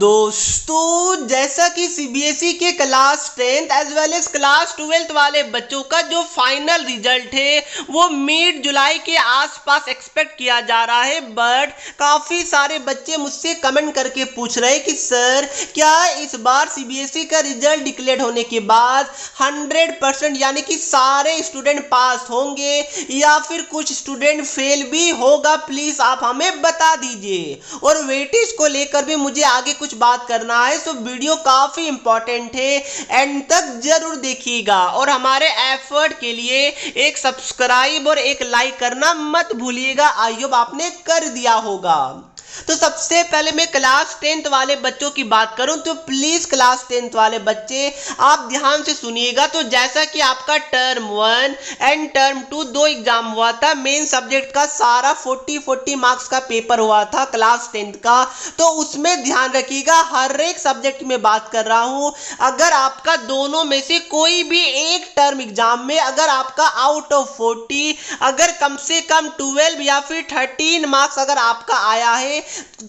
दोस्तों जैसा कि सीबीएसई के class 10th as well as class 12th वाले बच्चों का जो फाइनल रिजल्ट है वो मिड जुलाई के आसपास एक्सपेक्ट किया जा रहा है। बट काफ़ी सारे बच्चे मुझसे कमेंट करके पूछ रहे हैं कि सर क्या इस बार सीबीएसई का रिजल्ट डिक्लेयर होने के बाद 100% यानी कि सारे स्टूडेंट पास होंगे या फिर कुछ स्टूडेंट फेल भी होगा, प्लीज़ आप हमें बता दीजिए। और वेटेज को लेकर भी मुझे आगे कुछ बात करना है, सो वीडियो काफी इंपॉर्टेंट है, एंड तक जरूर देखिएगा। और हमारे एफर्ट के लिए एक सब्सक्राइब और एक लाइक करना मत भूलिएगा। आई होप आपने कर दिया होगा। तो सबसे पहले मैं क्लास 10th वाले बच्चों की बात करूं तो प्लीज क्लास 10th वाले बच्चे आप ध्यान से सुनिएगा। तो जैसा कि आपका टर्म 1 एंड टर्म 2 दो एग्जाम हुआ था, मेन सब्जेक्ट का सारा 40 मार्क्स का पेपर हुआ था क्लास 10th का, तो उसमें ध्यान रखिएगा। हर एक सब्जेक्ट में बात कर रहा हूं, अगर आपका दोनों में से कोई भी एक टर्म एग्जाम में अगर आपका आउट ऑफ 40 अगर कम से कम 12 या फिर 13 मार्क्स अगर आपका आया है,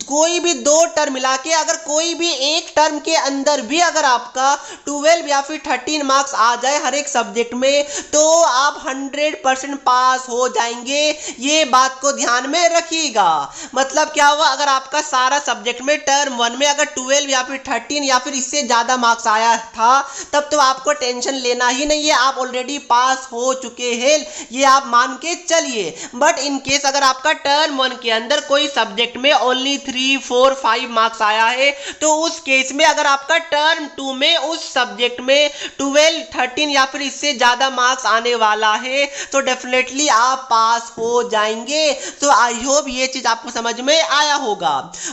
कोई भी दो टर्म मिला के अगर कोई भी एक टर्म के अंदर भी अगर आपका 12 या फिर 13 मार्क्स आ जाए हर एक सब्जेक्ट में, तो आप 100% पास हो जाएंगे। ये बात को ध्यान में रखिएगा। मतलब क्या हुआ, अगर आपका सारा सब्जेक्ट में टर्म 1 में अगर 12 या फिर 13 या फिर इससे ज्यादा मार्क्स आया था, तब तो आपको टेंशन लेना ही नहीं है, आप ऑलरेडी पास हो चुके हैं, ये आप मान के चलिए। बट इन केस अगर आपका टर्म 1 के अंदर कोई सब्जेक्ट में ओनली 3, 4, 5 मार्क्स आया है, तो उस केस में अगर आपका टर्म 2 में उस सब्जेक्ट में 12, 13 या फिर इससे ज्यादा मार्क्स आने वाला है, तो डेफिनेटली आप पास हो जाएंगे। तो आई होप ये चीज आपको समझ में आया होगा।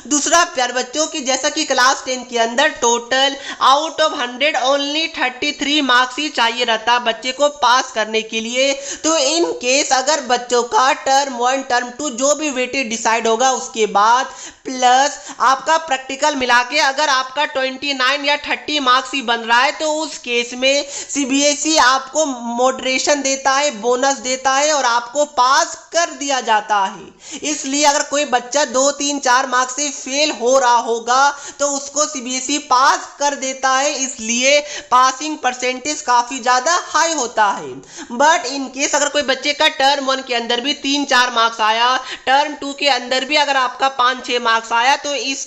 दूसरा प्यारे बच्चों की जैसा कि क्लास 10 के अंदर total out of 100 only 33 marks ही चाहिए रहता बच्चे को पास करने के लिए। तो इन केस अगर बच्चों का टर्म 1 टर्म 2 जो भी वेटेज डिसाइड होगा उसके बाद प्लस आपका प्रैक्टिकल मिला के अगर आपका 29 या 30 मार्क्स ही बन रहा है, तो उस केस में सीबीएसई आपको मॉडरेशन देता है, बोनस देता है और आपको पास कर दिया जाता है। इसलिए अगर कोई बच्चा 2, 3, 4 मार्क्स से फेल हो रहा होगा तो उसको सीबीएसई पास कर देता है, इसलिए पासिंग परसेंटेज काफी ज्यादा हाई होता है। बट इन केस अगर कोई बच्चे का टर्म 1 के अंदर भी 3, 4 मार्क्स आया, टर्म 2 के अंदर भी अगर आपका 5, 6 मार्क्स आया, तो इस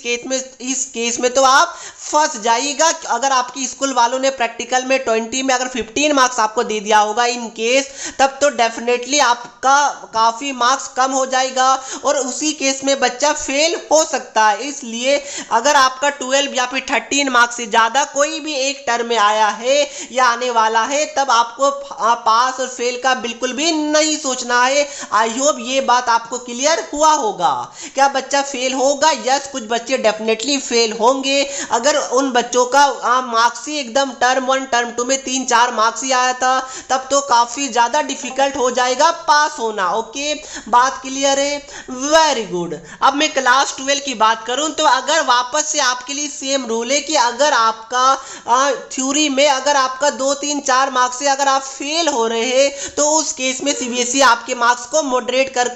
केस में तो आप फंस जाइएगा। अगर आपकी स्कूल वालों ने प्रैक्टिकल में 20 में अगर 15 मार्क्स आपको दे दिया होगा इन केस, तब तो डेफिनेटली आपका काफी मार्क्स कम हो जाएगा और उसी केस में बच्चा फेल हो सकता है। इसलिए अगर आपका 12 या फिर 13 मार्क्स से ज्यादा कोई भी एक टर्म में आया है या आने वाला है, तब आपको पास और फेल का बिल्कुल भी नहीं सोचना है। आई होप ये बात आपको क्लियर हुआ होगा। क्या बच्चा फेल होगा? यस, कुछ बच्चे डेफिनेटली फेल होंगे। अगर उन बच्चों का मार्क्स ही एकदम टर्म 1 टर्म 2 में 3, 4 मार्क्स ही आया था, तब तो काफी ज्यादा डिफिकल्ट हो जाएगा पास होना। ओके, बात क्लियर है? Very good. अब मैं क्लास 12 की बात करूं तो अगर वापस से आपके लिए सेम रूल है कि अगर आपका थ्योरी में अगर आपका 2, 3, 4 मार्क्स से अगर आप फेल हो रहे हैं, तो उस केस में सीबीएसई आपके मार्क्स को मॉडरेट कर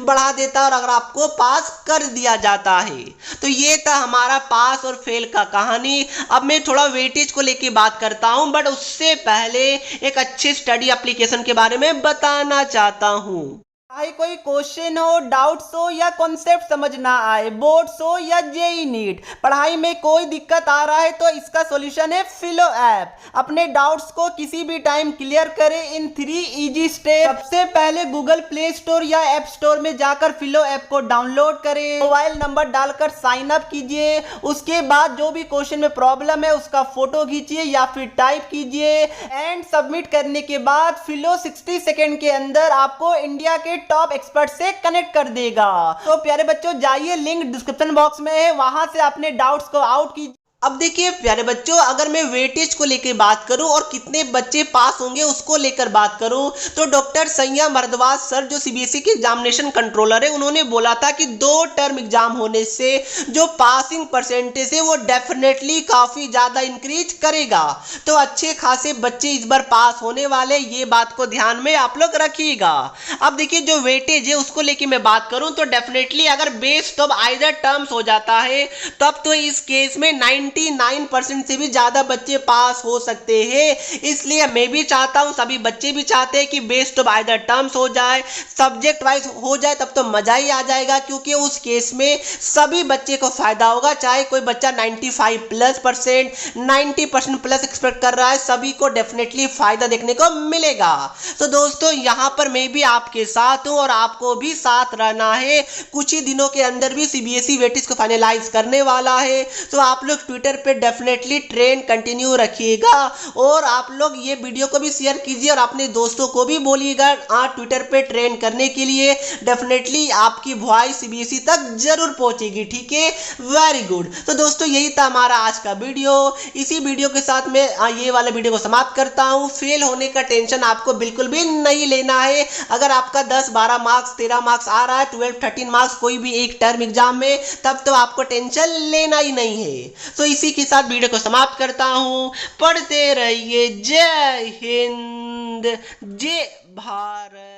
बढ़ा देता है और अगर आपको पास कर दिया जाता है। तो ये था हमारा पास और फेल का कहानी। अब मैं थोड़ा वेटेज को लेके बात करता हूं, बट उससे पहले एक अच्छे स्टडी एप्लीकेशन के बारे में बताना चाहता हूं। चाहे कोई क्वेश्चन हो, डाउट्स हो या कॉन्सेप्ट समझ ना आए, बोर्ड्स हो या जेई नीट, पढ़ाई में कोई दिक्कत आ रहा है, तो इसका सॉल्यूशन है फिलो ऐप। अपने डाउट्स को किसी भी टाइम क्लियर करें इन 3 इजी स्टेप। सबसे पहले गूगल प्ले स्टोर या ऐप स्टोर में जाकर फिलो ऐप को डाउनलोड करें, मोबाइल नंबर डालकर साइन अप कीजिए। उसके बाद जो भी क्वेश्चन में प्रॉब्लम है उसका फोटो खींचिए या फिर टाइप कीजिए, एंड सबमिट करने के बाद फिलो 60 सेकेंड के अंदर आपको इंडिया के टॉप एक्सपर्ट से कनेक्ट कर देगा। तो प्यारे बच्चों जाइए, लिंक डिस्क्रिप्शन बॉक्स में है, वहां से अपने डाउट्स को आउट कीजिए। अब देखिए प्यारे बच्चों, अगर मैं वेटेज को लेकर बात करूं और कितने बच्चे पास होंगे उसको लेकर बात करूं, तो डॉक्टर सैया मर्दवाज सर जो सीबीएसई के एग्जामिनेशन कंट्रोलर है, उन्होंने बोला था कि 2 टर्म एग्जाम होने से जो पासिंग परसेंटेज है वो डेफिनेटली काफी ज्यादा इंक्रीज करेगा। तो अच्छे खासे बच्चे इस बार पास होने वाले, ये बात को ध्यान में आप लोग रखिएगा। अब देखिए जो वेटेज है उसको लेकर मैं बात करूं तो डेफिनेटली अगर बेस्ड ऑफ आइदर टर्म्स हो जाता है तब तो इस केस में 99% से भी ज्यादा बच्चे पास हो सकते हैं। इसलिए मैं भी चाहता हूं, सभी बच्चे भी चाहते हैं कि बेस्ड ऑफ आइदर टर्म्स हो जाए, सब्जेक्ट वाइज हो जाए, तब तो मजा ही आ जाएगा, क्योंकि उस केस में सभी बच्चे को फायदा होगा। चाहे कोई बच्चा 95+%, 90% प्लस एक्सपेक्ट कर रहा है, सभी को डेफिनेटली फायदा देखने को मिलेगा। तो दोस्तों यहां पर मैं भी आपके साथ हूं और आपको भी साथ रहना है। कुछ ही दिनों के अंदर भी सीबीएसई वेटेज को फाइनलाइज करने वाला है, तो आप लोग ट्विटर पे डेफिनेटली ट्रेंड कंटिन्यू रखिएगा और आप लोग ये वीडियो को भी शेयर कीजिए और अपने दोस्तों को भी बोलिएगा ट्विटर पे ट्रेंड करने के लिए। डेफिनेटली आपकी वॉइस सीबीएसई तक जरूर पहुंचेगी, ठीक है। Very good. तो दोस्तों यही था हमारा आज का वीडियो। इसी वीडियो के साथ मैं ये वाला वीडियो को समाप्त करता हूं। फेल होने का टेंशन आपको बिल्कुल भी नहीं लेना है। अगर आपका 10, 12 मार्क्स, 13 मार्क्स आ रहा है, 12, 13 मार्क्स कोई भी एक टर्म एग्जाम में, तब तो आपको टेंशन लेना ही नहीं है। तो इसी के साथ वीडियो को समाप्त करता हूं। पढ़ते रहिए। जय हिंद, जय भारत।